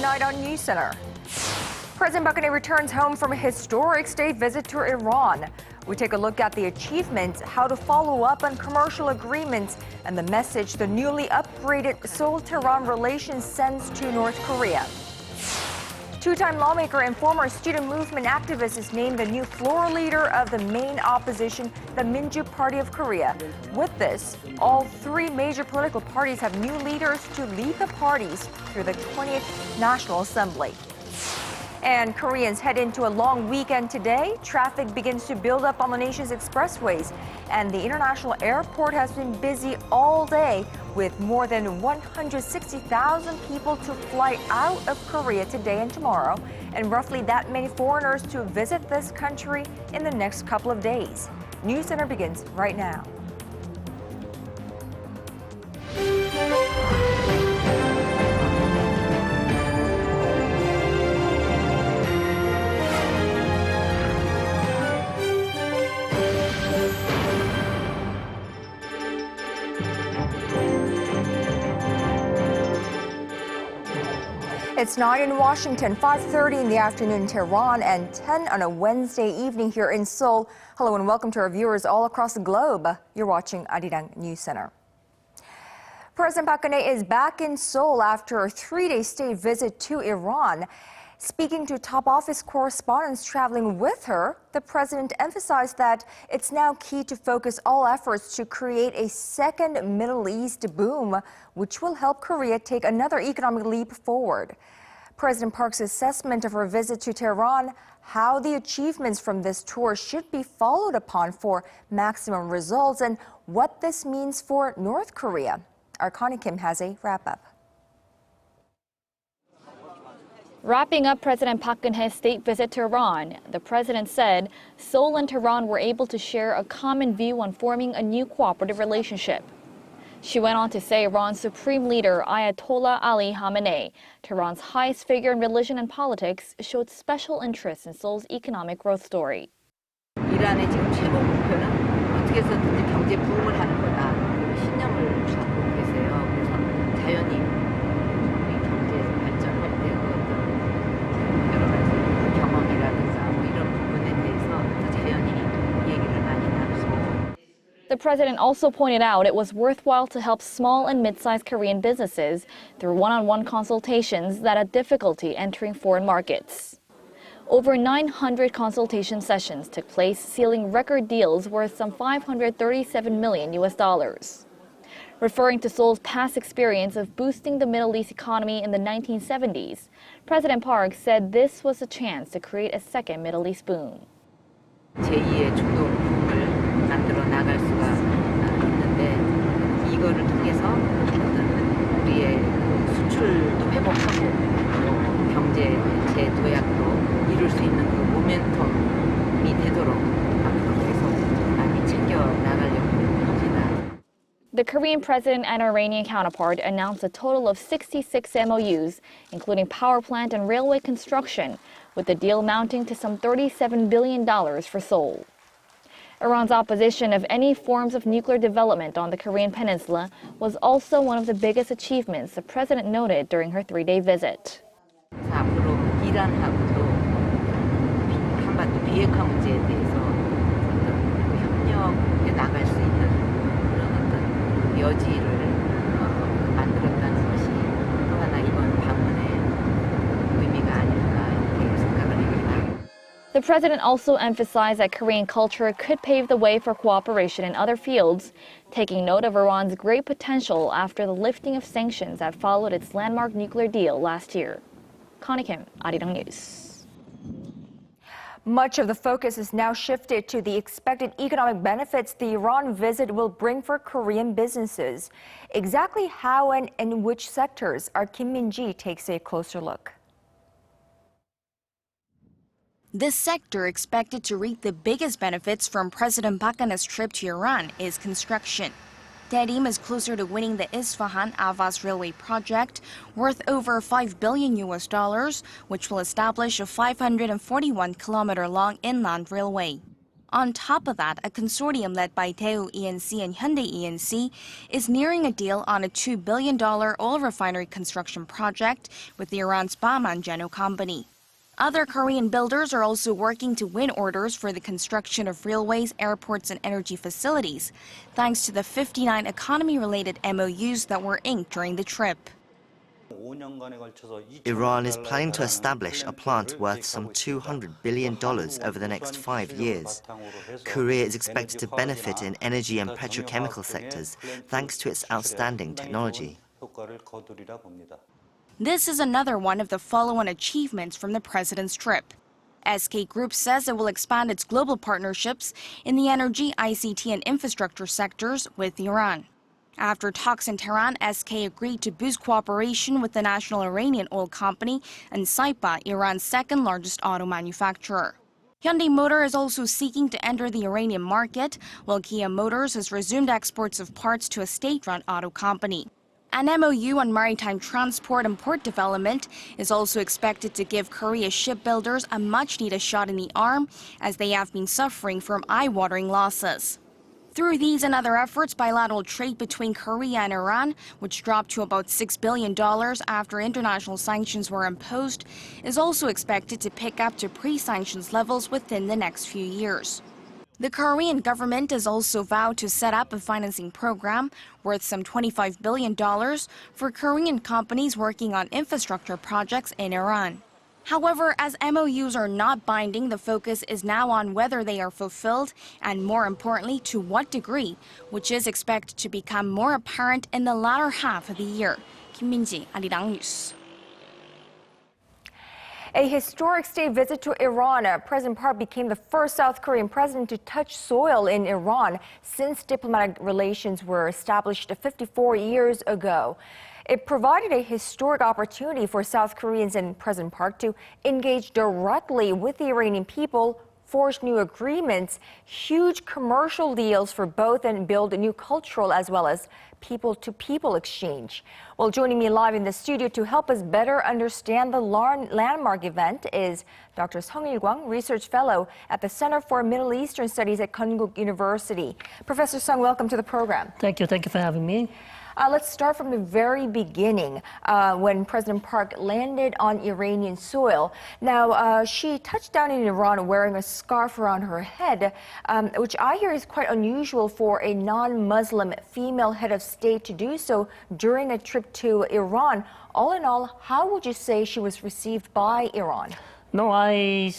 tonight on NewsCenter. President Park Geun-hye returns home from a historic state visit to Iran. We take a look at the achievements, how to follow up on commercial agreements, and the message the newly upgraded Seoul-Tehran relations sends to North Korea. Two-time lawmaker and former student movement activist is named the new floor leader of the main opposition, the Minju Party of Korea. With this, all three major political parties have new leaders to lead the parties through the 20th National Assembly. And Koreans head into a long weekend today. Traffic begins to build up on the nation's expressways, and the international airport has been busy all day with more than 160,000 people to fly out of Korea today and tomorrow, and roughly that many foreigners to visit this country in the next couple of days. NewsCenter begins right now. It's 9 in Washington, 5:30 in the afternoon in Tehran, and 10 on a Wednesday evening here in Seoul. Hello and welcome to our viewers all across the globe. You're watching Arirang News Center. President Park Geun-hye is back in Seoul after a three-day state visit to Iran. Speaking to top office correspondents traveling with her, the president emphasized that it's now key to focus all efforts to create a second Middle East boom, which will help Korea take another economic leap forward. President Park's assessment of her visit to Tehran, how the achievements from this tour should be followed upon for maximum results, and what this means for North Korea. Our Connie Kim has a wrap-up. Wrapping up President Park Geun-hye's state visit to Iran, the president said Seoul and Tehran were able to share a common view on forming a new cooperative relationship. She went on to say Iran's supreme leader Ayatollah Ali Khamenei, Tehran's highest figure in religion and politics, showed special interest in Seoul's economic growth story. 이란의 지금 최고 목표는 어떻게 해서든지 경제 부흥을 하는 거다. 신념을 갖고 계세요. 그래서 자연히 우리 경제 발전할 때 여러 가지 경험이라든가 뭐 이런 부분에 대해서 또 자연히 얘기를 많이 나누십니다. The president also pointed out it was worthwhile to help small and mid-sized Korean businesses through one-on-one consultations that had difficulty entering foreign markets. Over 900 consultation sessions took place, sealing record deals worth some $537 million. Referring to Seoul's past experience of boosting the Middle East economy in the 1970s, President Park said this was a chance to create a second Middle East boom. 제2의 중동 붐을 만들어 나갈 수가 있는데 이거를 통해서 우리의 수출도 회복하고 또 경제 재도약도 이룰 수 있는 그 모멘텀이 되도록 앞으로 계속 많이 챙겨 나가려고 합니다. The Korean president and Iranian counterpart announced a total of 66 MOUs, including power plant and railway construction, with the deal amounting to some $37 billion for Seoul. Iran's opposition of any forms of nuclear development on the Korean peninsula was also one of the biggest achievements the president noted during her three-day visit. 앞으로 이란하고도 한반도 비핵화 문제에 대해서 어떤 협력에 나갈 수 있는 그런 어떤 여지를 만들었다는 것이 또 하나 이번 방문의 의미가 아닐까 이렇게 생각을 합니다. The president also emphasized that Korean culture could pave the way for cooperation in other fields, taking note of Iran's great potential after the lifting of sanctions that followed its landmark nuclear deal last year. Connie Kim, Arirang News. Much of the focus is now shifted to the expected economic benefits the Iran visit will bring for Korean businesses. Exactly how and in which sectors? Our Kim Min-ji takes a closer look. This sector expected to reap the biggest benefits from President Park Geun-hye's trip to Iran is construction. Tehran is closer to winning the Isfahan-Avaz railway project, worth over $5 billion, which will establish a 541-kilometer-long inland railway. On top of that, a consortium led by Daewoo E&C and Hyundai E&C is nearing a deal on a $2 billion oil refinery construction project with Iran's Baman company. Other Korean builders are also working to win orders for the construction of railways, airports, and energy facilities, thanks to the 59 economy-related MOUs that were inked during the trip. Iran is planning to establish a plant worth some $200 billion over the next 5 years. Korea is expected to benefit in energy and petrochemical sectors thanks to its outstanding technology. This is another one of the follow-on achievements from the president's trip. SK Group says it will expand its global partnerships in the energy, ICT, and infrastructure sectors with Iran. After talks in Tehran, SK agreed to boost cooperation with the national Iranian oil company and Saipa, Iran's second-largest auto manufacturer. Hyundai Motor is also seeking to enter the Iranian market, while Kia Motors has resumed exports of parts to a state-run auto company. An MOU on maritime transport and port development is also expected to give Korea's shipbuilders a much-needed shot in the arm, as they have been suffering from eye-watering losses. Through these and other efforts, bilateral trade between Korea and Iran, which dropped to about $6 billion after international sanctions were imposed, is also expected to pick up to pre-sanctions levels within the next few years. The Korean government has also vowed to set up a financing program worth some $25 billion for Korean companies working on infrastructure projects in Iran. However, as MOUs are not binding, the focus is now on whether they are fulfilled and, more importantly, to what degree, which is expected to become more apparent in the latter half of the year. Kim Min-ji, Arirang News. A historic state visit to Iran. President Park became the first South Korean president to touch soil in Iran since diplomatic relations were established 54 years ago. It provided a historic opportunity for South Koreans and President Park to engage directly with the Iranian people, forge new agreements, huge commercial deals for both, and build a new cultural as well as people-to-people exchange. Well, joining me live in the studio to help us better understand the landmark event is Dr. Il-kwang, Research Fellow at the Center for Middle Eastern Studies at Konkuk University. Professor Sung, welcome to the program. Thank you for having me. Let's start from the very beginning, when President Park landed on Iranian soil. Now, she touched down in Iran wearing a scarf around her head, which I hear is quite unusual for a non-Muslim female head of state to do so during a trip to Iran. All in all, how would you say she was received by Iran? No, I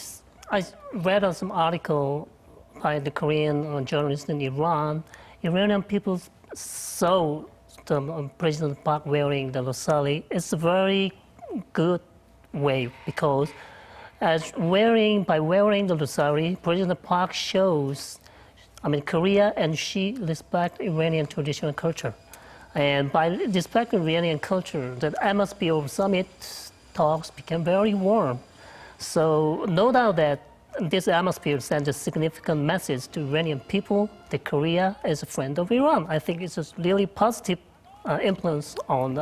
read some article by the Korean journalist in Iran. Iranian people saw President Park wearing the rosary. It's a very good way because by wearing the rosary, President Park shows, Korea and she respect Iranian traditional culture. And by respecting Iranian culture, the atmosphere of summit talks became very warm. So no doubt that this atmosphere sends a significant message to Iranian people that Korea is a friend of Iran. I think it's a really positive influence on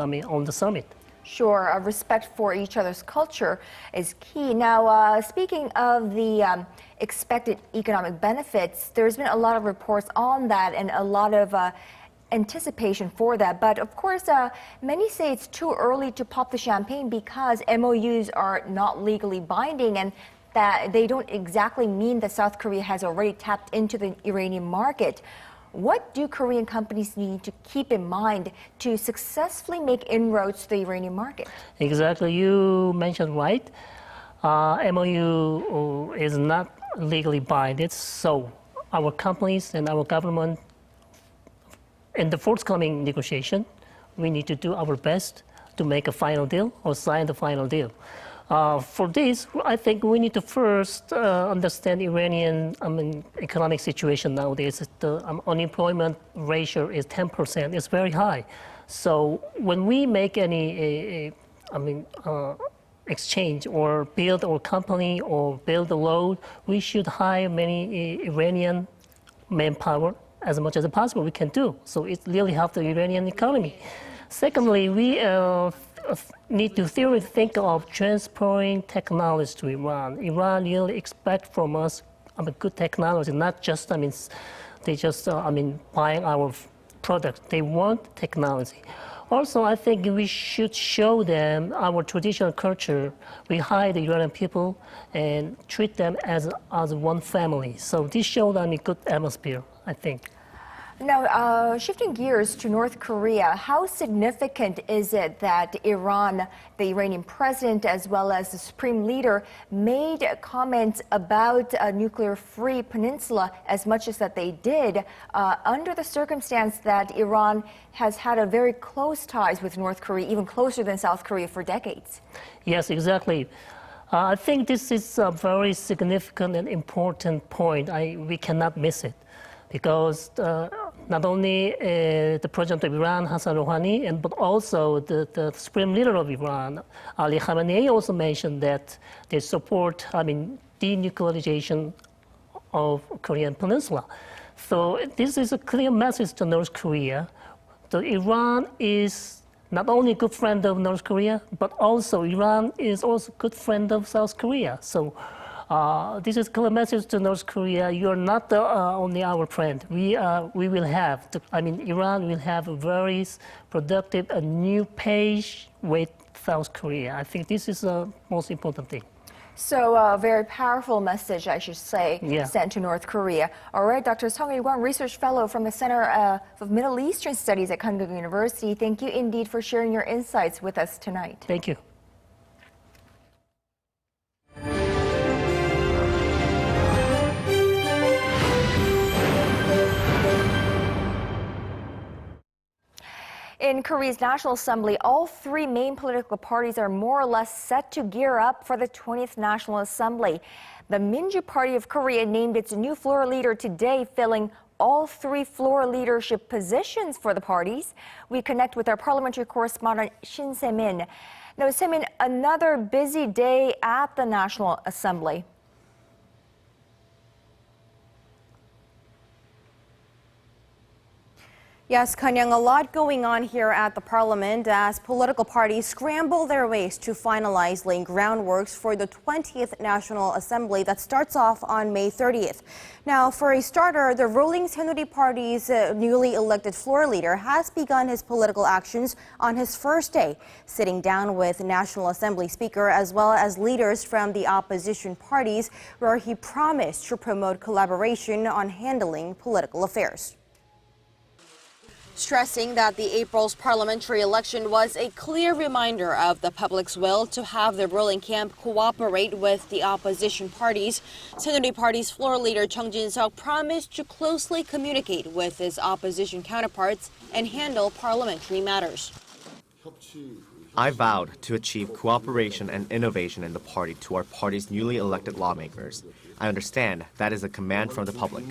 the summit. Sure, respect for each other's culture is key. Now, speaking of the expected economic benefits, there's been a lot of reports on that and a lot of anticipation for that. But of course, many say it's too early to pop the champagne because MOUs are not legally binding and that they don't exactly mean that South Korea has already tapped into the Iranian market. What do Korean companies need to keep in mind to successfully make inroads to the Iranian market? Exactly, you mentioned right. MOU is not legally binding, so our companies and our government, in the forthcoming negotiation, we need to do our best to make a final deal or sign the final deal. For this, I think we need to first understand Iranian economic situation nowadays. The unemployment ratio is 10%. It's very high. So when we make any exchange or build our company or build a road, we should hire many Iranian manpower as much as possible we can do. So it really helps the Iranian economy. Secondly, we need to seriously think of transferring technology to Iran. Iran really expects from us good technology, not just, they just, buying our product. They want technology. Also, I think we should show them our traditional culture. We hire the Iranian people and treat them as one family. So this shows a good atmosphere, I think. Now, shifting gears to North Korea, how significant is it that Iran, the Iranian president, as well as the supreme leader, made comments about a nuclear-free peninsula as much as that they did, under the circumstance that Iran has had a very close ties with North Korea, even closer than South Korea for decades? Yes, exactly. I think this is a very significant and important point. We cannot miss it. Because not only the president of Iran, Hassan Rouhani, but also the supreme leader of Iran, Ali Khamenei, also mentioned that they support, denuclearization of Korean Peninsula. So this is a clear message to North Korea. that Iran is not only a good friend of North Korea, but also Iran is also a good friend of South Korea. So this is a clear message to North Korea. You are not only our friend. We will have, Iran will have a very productive, a new page with South Korea. I think this is the most important thing. So a very powerful message, I should say, sent to North Korea. All right, Dr. Song Il-kwang, Research Fellow from the Center of Middle Eastern Studies at Konkuk University. Thank you indeed for sharing your insights with us tonight. Thank you. In Korea's National Assembly, all three main political parties are more or less set to gear up for the 20th National Assembly. The Minju Party of Korea named its new floor leader today, filling all three floor leadership positions for the parties. We connect with our parliamentary correspondent Shin Se-min. Now, Se-min, another busy day at the National Assembly. Yes, Kanyang, a lot going on here at the Parliament as political parties scramble their ways to finalize laying groundworks for the 20th National Assembly that starts off on May 30th. Now, for a starter, the ruling Saenuri Party's newly elected floor leader has begun his political actions on his first day, sitting down with National Assembly Speaker as well as leaders from the opposition parties, where he promised to promote collaboration on handling political affairs. Stressing that the April's parliamentary election was a clear reminder of the public's will to have the ruling camp cooperate with the opposition parties, Saenuri Party's floor leader Chung Jin-seok promised to closely communicate with his opposition counterparts and handle parliamentary matters. I vowed to achieve cooperation and innovation in the party to our party's newly elected lawmakers. I understand that is a command from the public.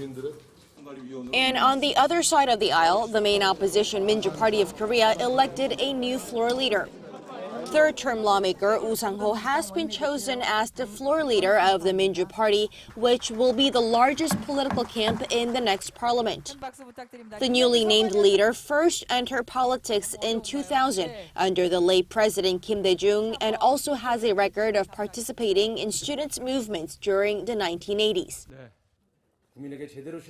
And on the other side of the aisle, the main opposition Minju Party of Korea elected a new floor leader. Third-term lawmaker Woo Sang-ho has been chosen as the floor leader of the Minju Party, which will be the largest political camp in the next parliament. The newly named leader first entered politics in 2000 under the late President Kim Dae-jung and also has a record of participating in students' movements during the 1980s.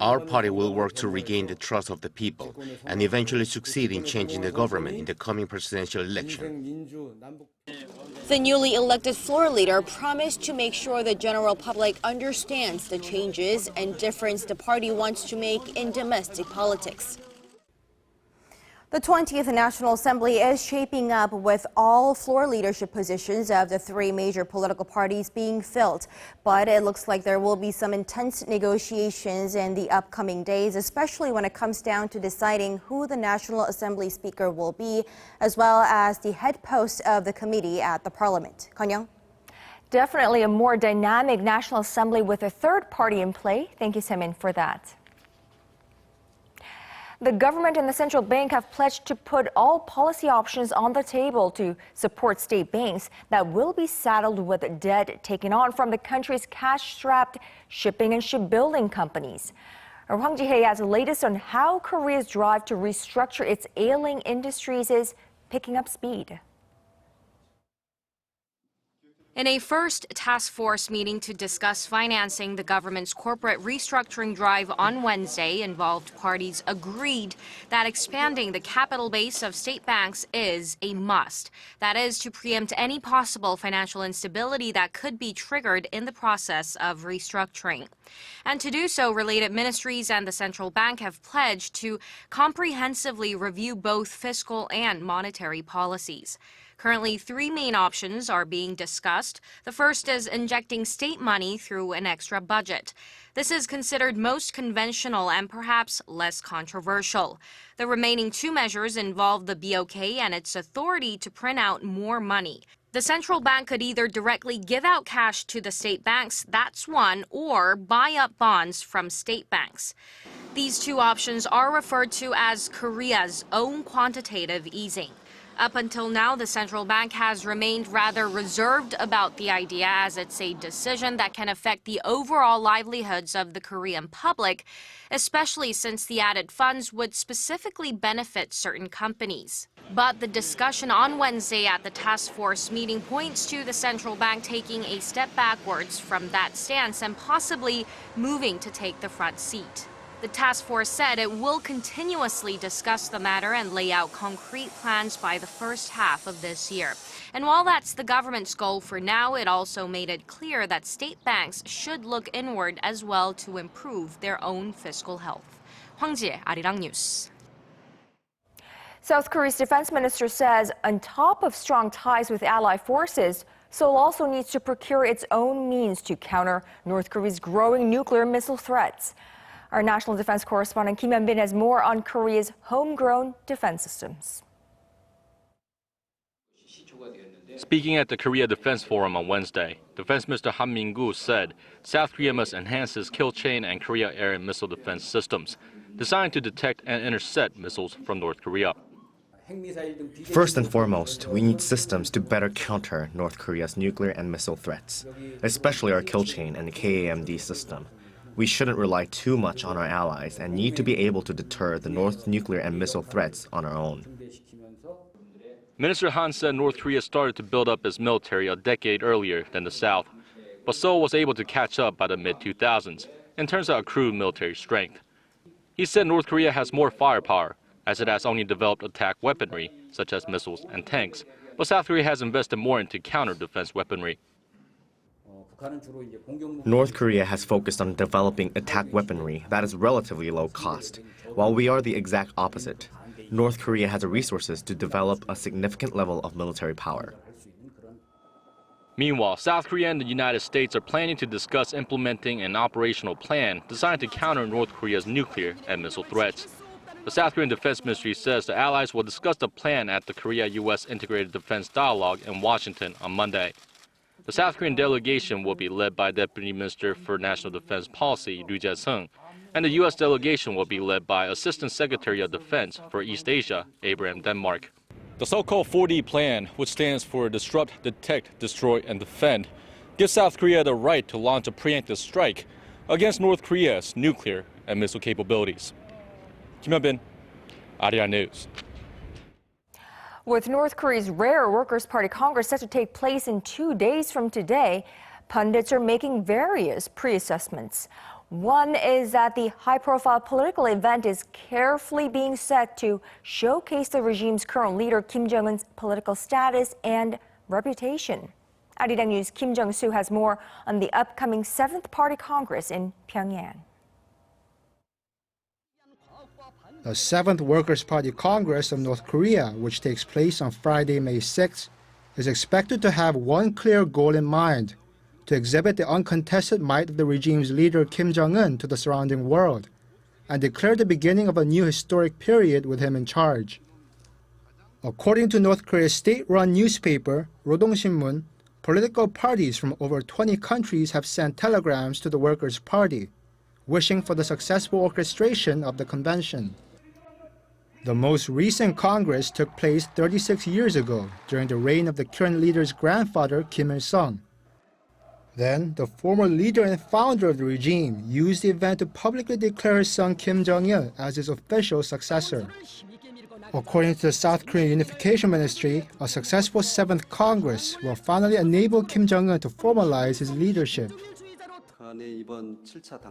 Our party will work to regain the trust of the people and eventually succeed in changing the government in the coming presidential election. The newly elected floor leader promised to make sure the general public understands the changes and difference the party wants to make in domestic politics. The 20th National Assembly is shaping up with all floor leadership positions of the three major political parties being filled. But it looks like there will be some intense negotiations in the upcoming days, especially when it comes down to deciding who the National Assembly Speaker will be, as well as the head post of the committee at the Parliament. Kanyang? Definitely a more dynamic National Assembly with a third party in play. Thank you, Se-min, for that. The government and the central bank have pledged to put all policy options on the table to support state banks that will be saddled with debt taken on from the country's cash-strapped shipping and shipbuilding companies. Hwang Ji-hye has the latest on how Korea's drive to restructure its ailing industries is picking up speed. In a first task force meeting to discuss financing the government's corporate restructuring drive on Wednesday, involved parties agreed that expanding the capital base of state banks is a must. That is, to preempt any possible financial instability that could be triggered in the process of restructuring. And to do so, related ministries and the central bank have pledged to comprehensively review both fiscal and monetary policies. Currently, three main options are being discussed. The first is injecting state money through an extra budget. This is considered most conventional and perhaps less controversial. The remaining two measures involve the BOK and its authority to print out more money. The central bank could either directly give out cash to the state banks, that's one, or buy up bonds from state banks. These two options are referred to as Korea's own quantitative easing. Up until now, the central bank has remained rather reserved about the idea, as it's a decision that can affect the overall livelihoods of the Korean public, especially since the added funds would specifically benefit certain companies. But the discussion on Wednesday at the task force meeting points to the central bank taking a step backwards from that stance and possibly moving to take the front seat. The task force said it will continuously discuss the matter and lay out concrete plans by the first half of this year. And while that's the government's goal for now, it also made it clear that state banks should look inward as well to improve their own fiscal health. Hwang Ji-ae, Arirang News. South Korea's defense minister says on top of strong ties with allied forces, Seoul also needs to procure its own means to counter North Korea's growing nuclear missile threats. Our national defense correspondent Kim Hyun-bin has more on Korea's homegrown defense systems. Speaking at the Korea Defense Forum on Wednesday, Defense Minister Han Min-gu said South Korea must enhance its kill chain and Korea air and missile defense systems, designed to detect and intercept missiles from North Korea. First and foremost, we need systems to better counter North Korea's nuclear and missile threats, especially our kill chain and the KAMD system. We shouldn't rely too much on our allies and need to be able to deter the North's nuclear and missile threats on our own. Minister Han said North Korea started to build up its military a decade earlier than the South, but Seoul was able to catch up by the mid-2000s in terms of accrued military strength. He said North Korea has more firepower, as it has only developed attack weaponry, such as missiles and tanks, but South Korea has invested more into counter-defense weaponry. North Korea has focused on developing attack weaponry that is relatively low cost, while we are the exact opposite. North Korea has the resources to develop a significant level of military power. Meanwhile, South Korea and the United States are planning to discuss implementing an operational plan designed to counter North Korea's nuclear and missile threats. The South Korean Defense Ministry says the allies will discuss the plan at the Korea-U.S. Integrated Defense Dialogue in Washington on Monday. The South Korean delegation will be led by Deputy Minister for National Defense Policy, Ri Jae-seung, and the U.S. delegation will be led by Assistant Secretary of Defense for East Asia, Abraham Denmark. The so-called 4D plan, which stands for Disrupt, Detect, Destroy, and Defend, gives South Korea the right to launch a preemptive strike against North Korea's nuclear and missile capabilities. Kim Hyun-bin, Arirang News. With North Korea's rare Workers' Party Congress set to take place in 2 days from today, pundits are making various pre-assessments. One is that the high-profile political event is carefully being set to showcase the regime's current leader Kim Jong-un's political status and reputation. Arirang News' Kim Jung-soo has more on the upcoming 7th Party Congress in Pyongyang. The 7th Workers' Party Congress of North Korea, which takes place on Friday, May 6th, is expected to have one clear goal in mind: to exhibit the uncontested might of the regime's leader Kim Jong-un to the surrounding world, and declare the beginning of a new historic period with him in charge. According to North Korea's state-run newspaper, Rodong Sinmun, political parties from over 20 countries have sent telegrams to the Workers' Party, wishing for the successful orchestration of the convention. The most recent Congress took place 36 years ago, during the reign of the current leader's grandfather, Kim Il-sung. Then, the former leader and founder of the regime used the event to publicly declare his son Kim Jong-il as his official successor. According to the South Korean Unification Ministry, a successful 7th Congress will finally enable Kim Jong-un to formalize his leadership.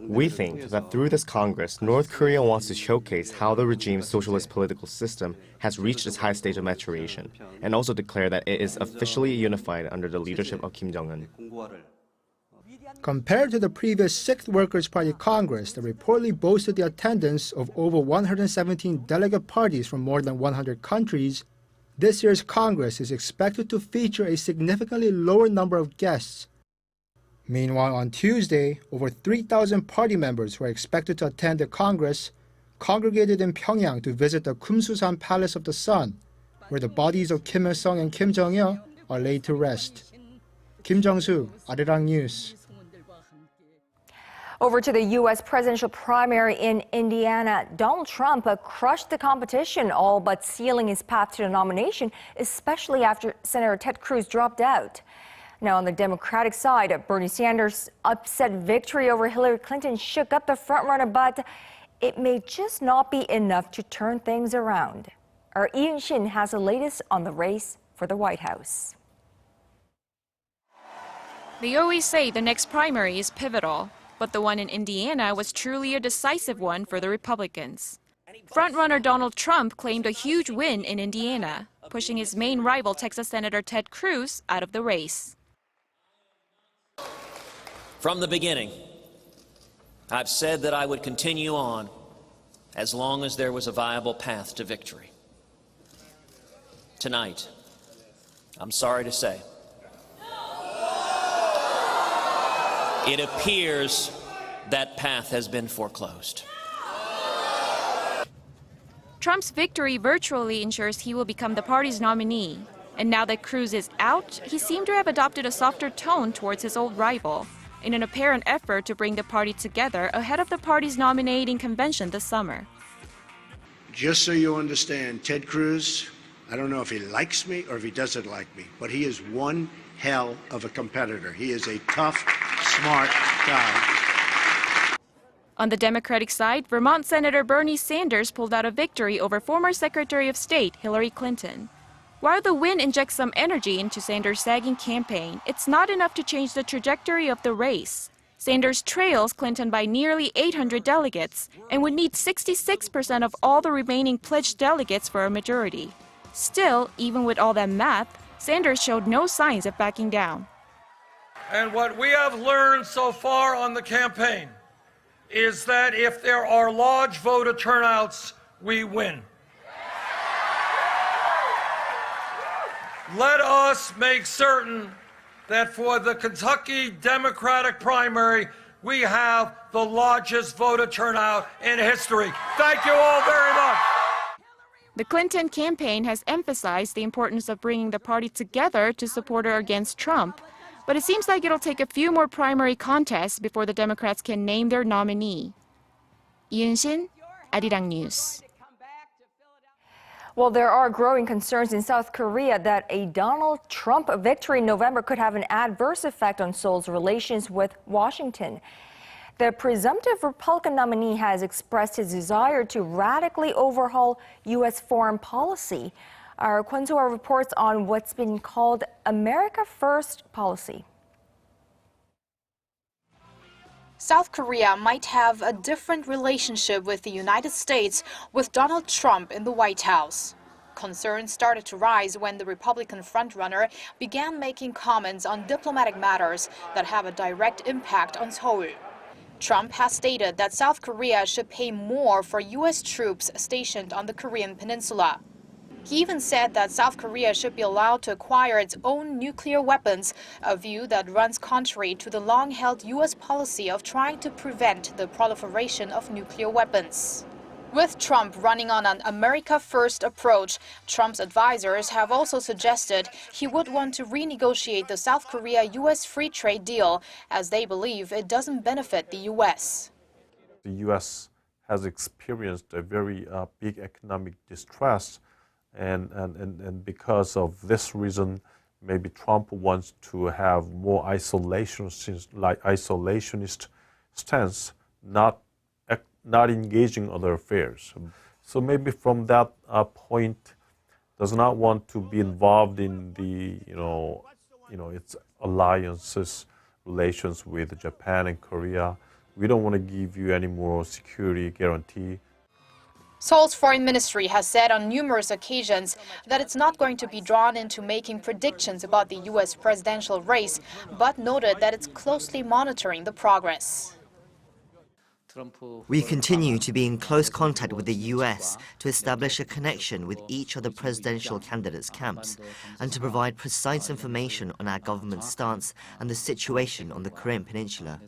We think that through this Congress, North Korea wants to showcase how the regime's socialist political system has reached its high stage of maturation, and also declare that it is officially unified under the leadership of Kim Jong-un. Compared to the previous 6th Workers' Party Congress that reportedly boasted the attendance of over 117 delegate parties from more than 100 countries, this year's Congress is expected to feature a significantly lower number of guests. Meanwhile, on Tuesday, over 3,000 party members who are expected to attend the Congress congregated in Pyongyang to visit the Kumsusan Palace of the Sun, where the bodies of Kim Il-sung and Kim Jong-il are laid to rest. Kim Jong-soo, Arirang News. Over to the U.S. presidential primary in Indiana, Donald Trump crushed the competition, all but sealing his path to the nomination, especially after Senator Ted Cruz dropped out. Now, on the Democratic side, Bernie Sanders' upset victory over Hillary Clinton shook up the frontrunner, but it may just not be enough to turn things around. Our Incheon has the latest on the race for the White House. They always say the next primary is pivotal, but the one in Indiana was truly a decisive one for the Republicans. Frontrunner Donald Trump claimed a huge win in Indiana, pushing his main rival Texas Senator Ted Cruz out of the race. From the beginning, I've said that I would continue on as long as there was a viable path to victory. Tonight, I'm sorry to say, it appears that path has been foreclosed. Trump's victory virtually ensures he will become the party's nominee. And now that Cruz is out, he seemed to have adopted a softer tone towards his old rival, in an apparent effort to bring the party together ahead of the party's nominating convention this summer. Just so you understand, Ted Cruz, I don't know if he likes me or if he doesn't like me, but he is one hell of a competitor. He is a tough, smart guy. On the Democratic side, Vermont Senator Bernie Sanders pulled out a victory over former Secretary of State Hillary Clinton. While the win injects some energy into Sanders' sagging campaign, it's not enough to change the trajectory of the race. Sanders trails Clinton by nearly 800 delegates and would need 66% of all the remaining pledged delegates for a majority. Still, even with all that math, Sanders showed no signs of backing down. And what we have learned so far on the campaign is that if there are large voter turnouts, we win. Let us make certain that for the Kentucky Democratic primary, we have the largest voter turnout in history. Thank you all very much. The Clinton campaign has emphasized the importance of bringing the party together to support her against Trump. But it seems like it'll take a few more primary contests before the Democrats can name their nominee. Incheon, Arirang News. Well, there are growing concerns in South Korea that a Donald Trump victory in November could have an adverse effect on Seoul's relations with Washington. The presumptive Republican nominee has expressed his desire to radically overhaul U.S. foreign policy. Our Kwon So-ah reports on what's been called America First policy. South Korea might have a different relationship with the United States with Donald Trump in the White House. Concerns started to rise when the Republican frontrunner began making comments on diplomatic matters that have a direct impact on Seoul. Trump has stated that South Korea should pay more for U.S. troops stationed on the Korean peninsula. He even said that South Korea should be allowed to acquire its own nuclear weapons, a view that runs contrary to the long-held U.S. policy of trying to prevent the proliferation of nuclear weapons. With Trump running on an America First approach, Trump's advisors have also suggested he would want to renegotiate the South Korea-U.S. free trade deal, as they believe it doesn't benefit the U.S. The U.S. has experienced a very big economic distress. And because of this reason, maybe Trump wants to have more isolationist stance, not engaging other affairs. So maybe from that point, does not want to be involved in the, its alliances, relations with Japan and Korea. We don't want to give you any more security guarantee. Seoul's foreign ministry has said on numerous occasions that it's not going to be drawn into making predictions about the U.S. presidential race, but noted that it's closely monitoring the progress. We continue to be in close contact with the US to establish a connection with each of the presidential candidates' camps and to provide precise information on our government's stance and the situation on the Korean Peninsula.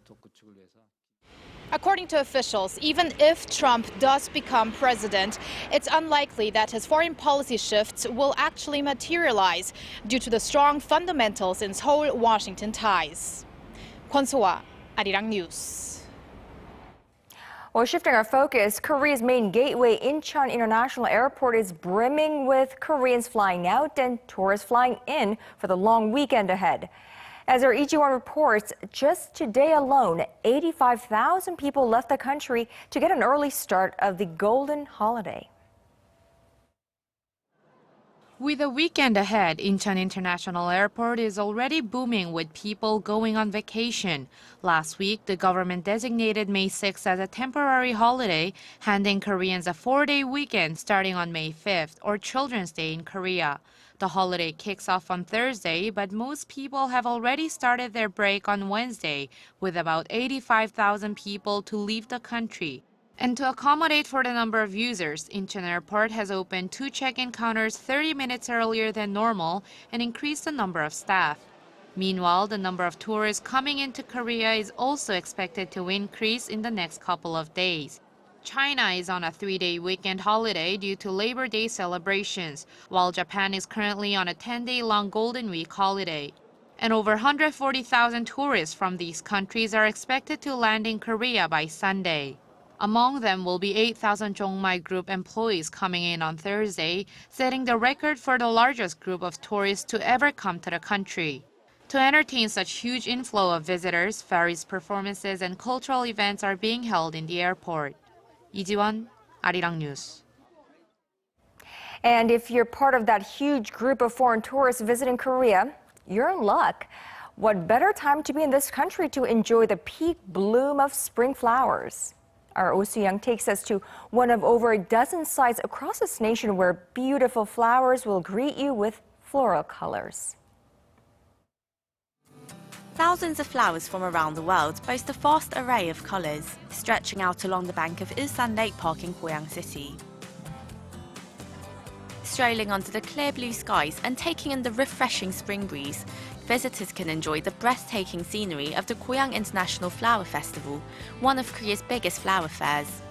According to officials, even if Trump does become president, it's unlikely that his foreign policy shifts will actually materialize due to the strong fundamentals in Seoul-Washington ties. Kwon-soa, Arirang News. Well, shifting our focus, Korea's main gateway, Incheon International Airport, is brimming with Koreans flying out and tourists flying in for the long weekend ahead. As our EG1 reports, just today alone, 85,000 people left the country to get an early start of the Golden Holiday. With the weekend ahead, Incheon International Airport is already booming with people going on vacation. Last week, the government designated May 6th as a temporary holiday, handing Koreans a 4-day weekend starting on May 5th, or Children's Day in Korea. The holiday kicks off on Thursday, but most people have already started their break on Wednesday, with about 85,000 people to leave the country. And to accommodate for the number of users, Incheon Airport has opened 2 check-in counters 30 minutes earlier than normal and increased the number of staff. Meanwhile, the number of tourists coming into Korea is also expected to increase in the next couple of days. China is on a 3-day weekend holiday due to Labor Day celebrations, while Japan is currently on a 10-day-long Golden Week holiday. And over 140,000 tourists from these countries are expected to land in Korea by Sunday. Among them will be 8,000 Jongmai Group employees coming in on Thursday, setting the record for the largest group of tourists to ever come to the country. To entertain such huge inflow of visitors, various performances and cultural events are being held in the airport. 이지원, Arirang News. And if you're part of that huge group of foreign tourists visiting Korea, you're in luck. What better time to be in this country to enjoy the peak bloom of spring flowers? Our Oh Soo-young takes us to one of over a dozen sites across this nation where beautiful flowers will greet you with floral colors. Thousands of flowers from around the world boast a vast array of colours, stretching out along the bank of Il-kwang Lake Park in Goyang City. Strolling under the clear blue skies and taking in the refreshing spring breeze, visitors can enjoy the breathtaking scenery of the Goyang International Flower Festival, one of Korea's biggest flower fairs.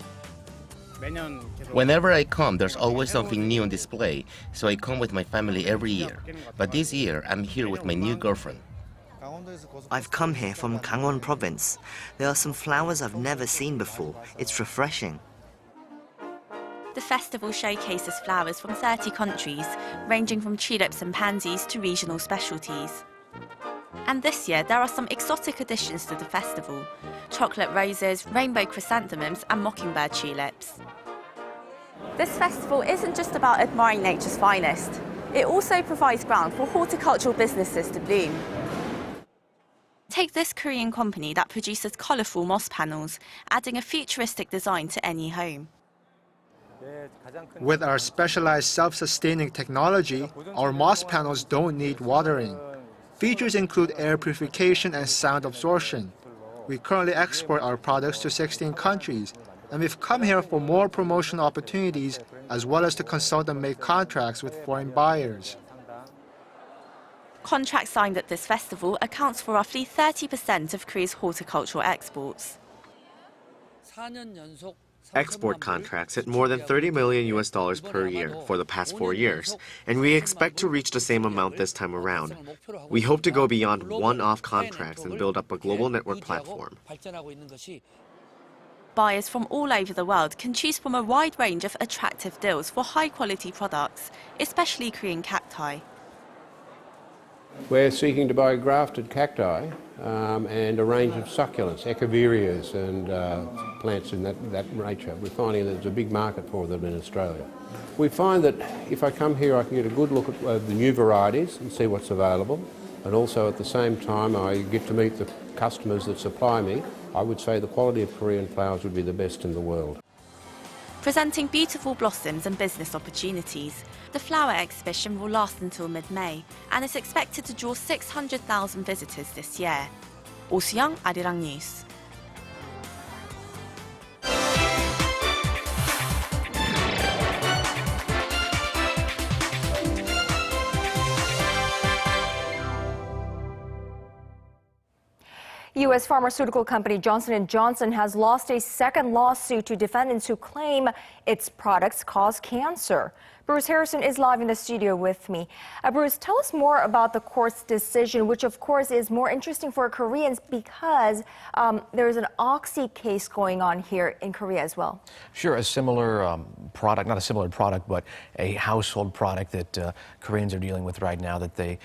Whenever I come, there's always something new on display, so I come with my family every year. But this year, I'm here with my new girlfriend. I've come here from Gangwon province. There are some flowers I've never seen before. It's refreshing. The festival showcases flowers from 30 countries, ranging from tulips and pansies to regional specialties. And this year, there are some exotic additions to the festival: chocolate roses, rainbow chrysanthemums and mockingbird tulips. This festival isn't just about admiring nature's finest. It also provides ground for horticultural businesses to bloom. Take this Korean company that produces colourful moss panels, adding a futuristic design to any home. With our specialized self-sustaining technology, our moss panels don't need watering. Features include air purification and sound absorption. We currently export our products to 16 countries, and we've come here for more promotional opportunities as well as to consult and make contracts with foreign buyers. Contracts signed at this festival accounts for roughly 30% of Korea's horticultural exports. Export contracts hit more than $30 million per year for the past 4 years, and we expect to reach the same amount this time around. We hope to go beyond one-off contracts and build up a global network platform. Buyers from all over the world can choose from a wide range of attractive deals for high-quality products, especially Korean cacti. We're seeking to buy grafted cacti and a range of succulents, echeverias and plants in that nature. We're finding that there's a big market for them in Australia. We find that if I come here I can get a good look at the new varieties and see what's available, and also at the same time I get to meet the customers that supply me. I would say the quality of Korean flowers would be the best in the world. Presenting beautiful blossoms and business opportunities, the flower exhibition will last until mid-May and is expected to draw 600,000 visitors this year. Oh Soo-young, Arirang News. U.S. pharmaceutical company Johnson & Johnson has lost a second lawsuit to defendants who claim its products cause cancer. Bruce Harrison is live in the studio with me. Bruce, tell us more about the court's decision, which of course is more interesting for Koreans because there's an oxy case going on here in Korea as well. Sure, a similar product, not a similar product, but a household product that Koreans are dealing with right now, that they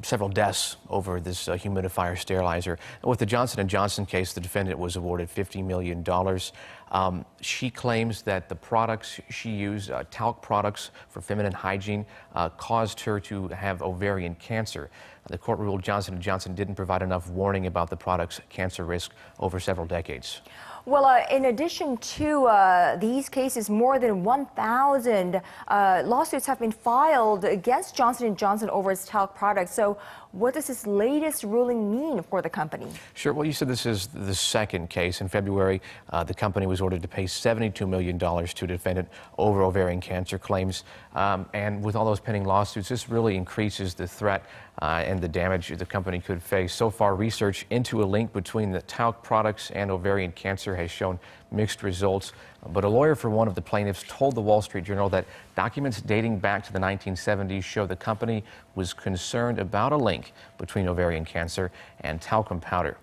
several deaths over this humidifier sterilizer. With the Johnson & Johnson case, the defendant was awarded $50 million. She claims that the products she used, talc products for feminine hygiene, caused her to have ovarian cancer. The court ruled Johnson & Johnson didn't provide enough warning about the product's cancer risk over several decades. Well, in addition to these cases, more than 1,000 lawsuits have been filed against Johnson & Johnson over its talc products. So what does this latest ruling mean for the company? Sure. Well, you said this is the second case. In February, the company was ordered to pay $72 million to a defendant over ovarian cancer claims. And with all those pending lawsuits, this really increases the threat and the damage the company could face. So far, research into a link between the talc products and ovarian cancer has shown mixed results. But a lawyer for one of the plaintiffs told the Wall Street Journal that documents dating back to the 1970s show the company was concerned about a link between ovarian cancer and talcum powder.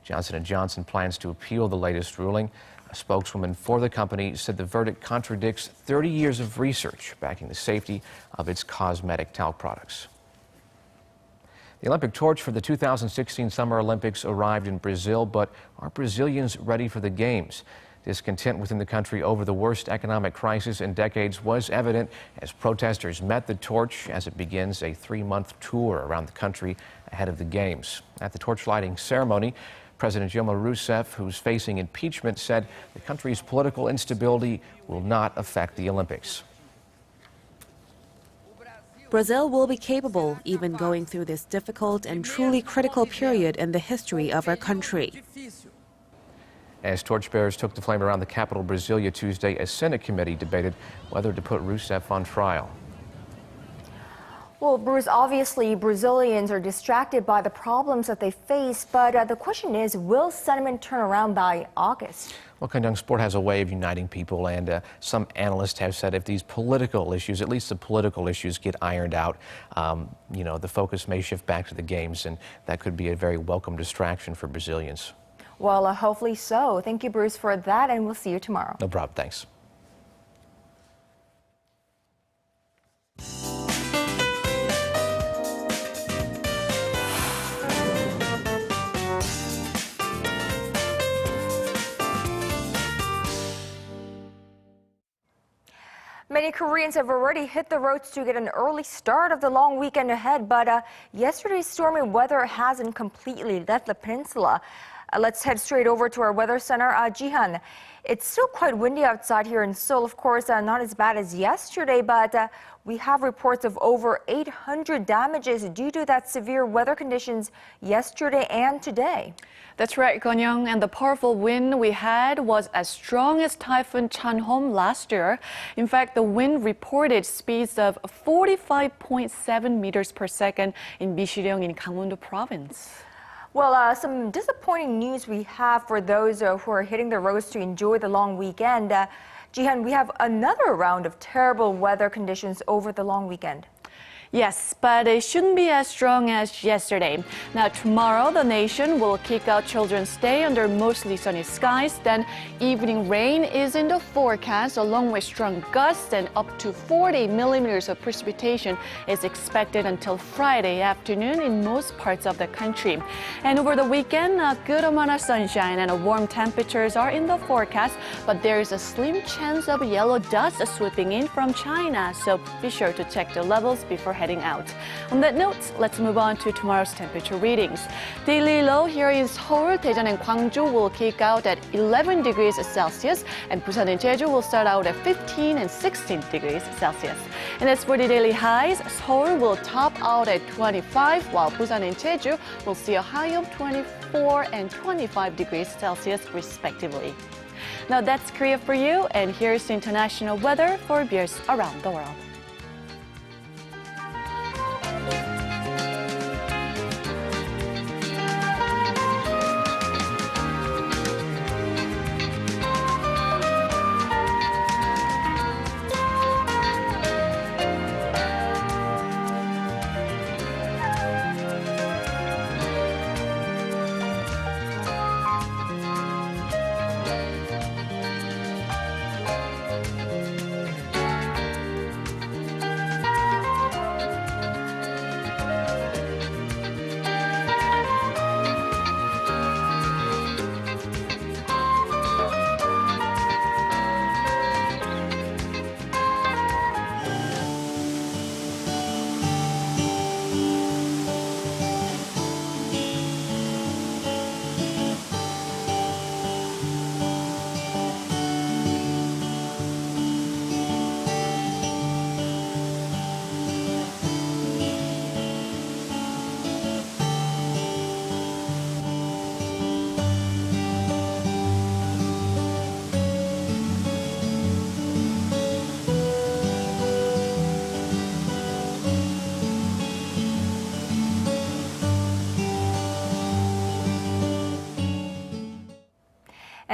Johnson & Johnson plans to appeal the latest ruling. A spokeswoman for the company said the verdict contradicts 30 years of research backing the safety of its cosmetic talc products. The Olympic torch for the 2016 Summer Olympics arrived in Brazil, but are Brazilians ready for the Games? Discontent within the country over the worst economic crisis in decades was evident as protesters met the torch as it begins a 3-month tour around the country ahead of the Games. At the torch lighting ceremony, President Dilma Rousseff, who's facing impeachment, said the country's political instability will not affect the Olympics. Brazil will be capable, even going through this difficult and truly critical period in the history of our country. As torchbearers took the flame around the capital, Brasilia, Tuesday, a Senate committee debated whether to put Rousseff on trial. Well, Bruce, obviously Brazilians are distracted by the problems that they face, but the question is, will sentiment turn around by August? Well, Kanjong, sport has a way of uniting people, and some analysts have said if these political issues, at least the political issues, get ironed out, you know, the focus may shift back to the Games, and that could be a very welcome distraction for Brazilians. Well, hopefully so. Thank you, Bruce, for that, and we'll see you tomorrow. No problem. Thanks. Many Koreans have already hit the roads to get an early start of the long weekend ahead, but yesterday's stormy weather hasn't completely left the peninsula. Let's head straight over to our weather center, Jihan. It's still quite windy outside here in Seoul. Of course, not as bad as yesterday, but we have reports of over 800 damages due to that severe weather conditions yesterday and today. That's right, Goyang, and the powerful wind we had was as strong as Typhoon Chanhom last year. In fact, the wind reported speeds of 45.7 meters per second in Bishiryong in Gangwon-do province. Well, some disappointing news we have for those who are hitting the roads to enjoy the long weekend. Jihan, we have another round of terrible weather conditions over the long weekend. Yes, but it shouldn't be as strong as yesterday. Now, tomorrow, the nation will kick out Children's Day under mostly sunny skies. Then, evening rain is in the forecast, along with strong gusts, and up to 40 millimeters of precipitation is expected until Friday afternoon in most parts of the country. And over the weekend, a good amount of sunshine and warm temperatures are in the forecast, but there is a slim chance of yellow dust sweeping in from China, so be sure to check the levels before heading out. On that note, let's move on to tomorrow's temperature readings. Daily low here in Seoul, Daejeon and Gwangju will kick out at 11 degrees Celsius, and Busan and Jeju will start out at 15 and 16 degrees Celsius. And as for the daily highs, Seoul will top out at 25, while Busan and Jeju will see a high of 24 and 25 degrees Celsius respectively. Now that's Korea for you, and here's the international weather for viewers around the world.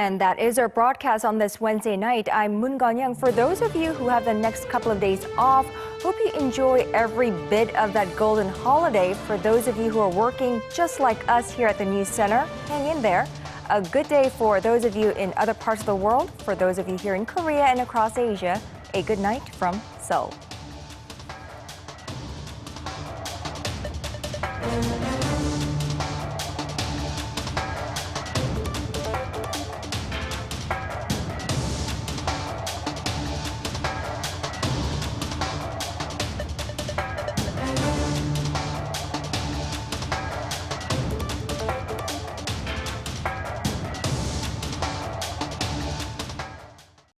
And that is our broadcast on this Wednesday night. I'm Moon Goyang. For those of you who have the next couple of days off, hope you enjoy every bit of that golden holiday. For those of you who are working just like us here at the News Center, hang in there. A good day for those of you in other parts of the world. For those of you here in Korea and across Asia, a good night from Seoul.